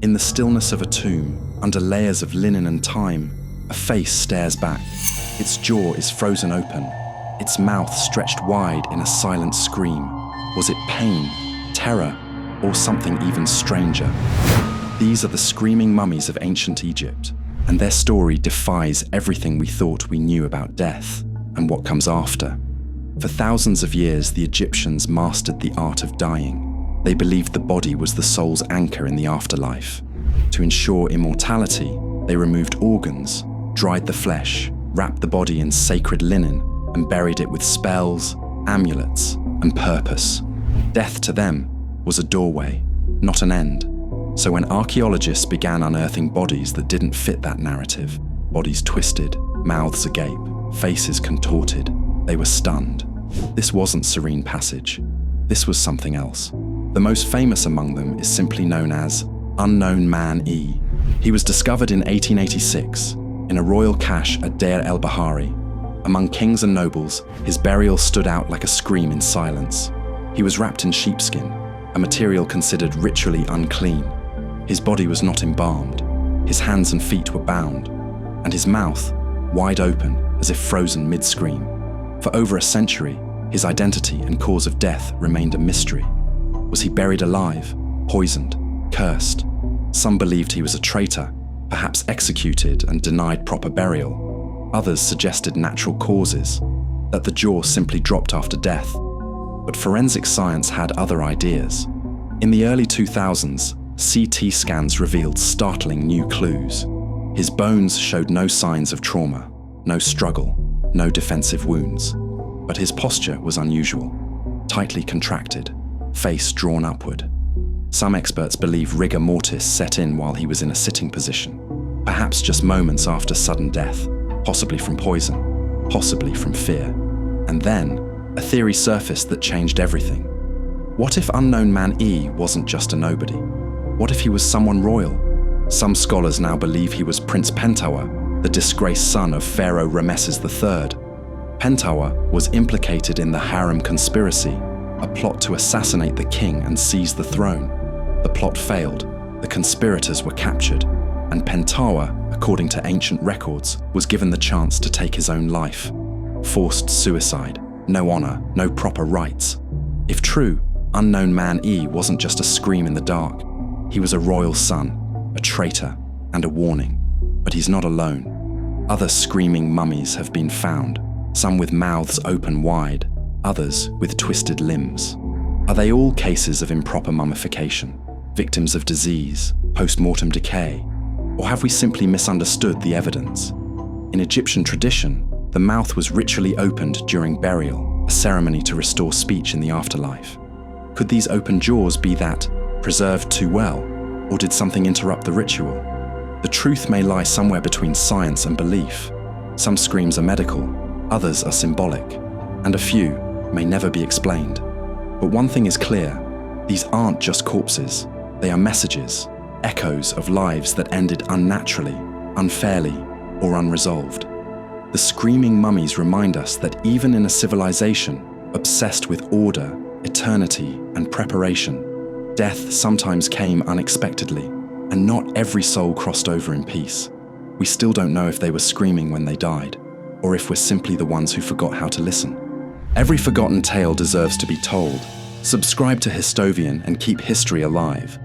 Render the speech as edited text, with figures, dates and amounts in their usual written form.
In the stillness of a tomb, under layers of linen and time, a face stares back. Its jaw is frozen open, its mouth stretched wide in a silent scream. Was it pain, terror, or something even stranger? These are the screaming mummies of ancient Egypt, and their story defies everything we thought we knew about death and what comes after. For thousands of years, the Egyptians mastered the art of dying. They believed the body was the soul's anchor in the afterlife. To ensure immortality, they removed organs, dried the flesh, wrapped the body in sacred linen, and buried it with spells, amulets, and purpose. Death to them was a doorway, not an end. So when archaeologists began unearthing bodies that didn't fit that narrative, bodies twisted, mouths agape, faces contorted, they were stunned. This wasn't serene passage. This was something else. The most famous among them is simply known as Unknown Man E. He was discovered in 1886 in a royal cache at Deir el-Bahari. Among kings and nobles, his burial stood out like a scream in silence. He was wrapped in sheepskin, a material considered ritually unclean. His body was not embalmed. His hands and feet were bound, and his mouth wide open as if frozen mid-scream. For over a century, his identity and cause of death remained a mystery. Was he buried alive, poisoned, cursed? Some believed he was a traitor, perhaps executed and denied proper burial. Others suggested natural causes, that the jaw simply dropped after death. But forensic science had other ideas. In the early 2000s, CT scans revealed startling new clues. His bones showed no signs of trauma, no struggle, no defensive wounds. But his posture was unusual, tightly contracted, face drawn upward. Some experts believe rigor mortis set in while he was in a sitting position, perhaps just moments after sudden death, possibly from poison, possibly from fear. And then, a theory surfaced that changed everything. What if Unknown Man E wasn't just a nobody? What if he was someone royal? Some scholars now believe he was Prince Pentawer, the disgraced son of Pharaoh Rameses III. Pentawer was implicated in the Harem conspiracy, a plot to assassinate the king and seize the throne. The plot failed, the conspirators were captured, and Pentawer, according to ancient records, was given the chance to take his own life. Forced suicide, no honor, no proper rights. If true, Unknown Man E wasn't just a scream in the dark. He was a royal son, a traitor, and a warning. But he's not alone. Other screaming mummies have been found, some with mouths open wide, others with twisted limbs. Are they all cases of improper mummification, victims of disease, post-mortem decay? Or have we simply misunderstood the evidence? In Egyptian tradition, the mouth was ritually opened during burial, a ceremony to restore speech in the afterlife. Could these open jaws be that preserved too well, or did something interrupt the ritual? The truth may lie somewhere between science and belief. Some screams are medical, others are symbolic, and a few may never be explained. But one thing is clear, these aren't just corpses, they are messages, echoes of lives that ended unnaturally, unfairly, or unresolved. The screaming mummies remind us that even in a civilization obsessed with order, eternity, and preparation, death sometimes came unexpectedly, and not every soul crossed over in peace. We still don't know if they were screaming when they died, or if we're simply the ones who forgot how to listen. Every forgotten tale deserves to be told. Subscribe to Histovian and keep history alive.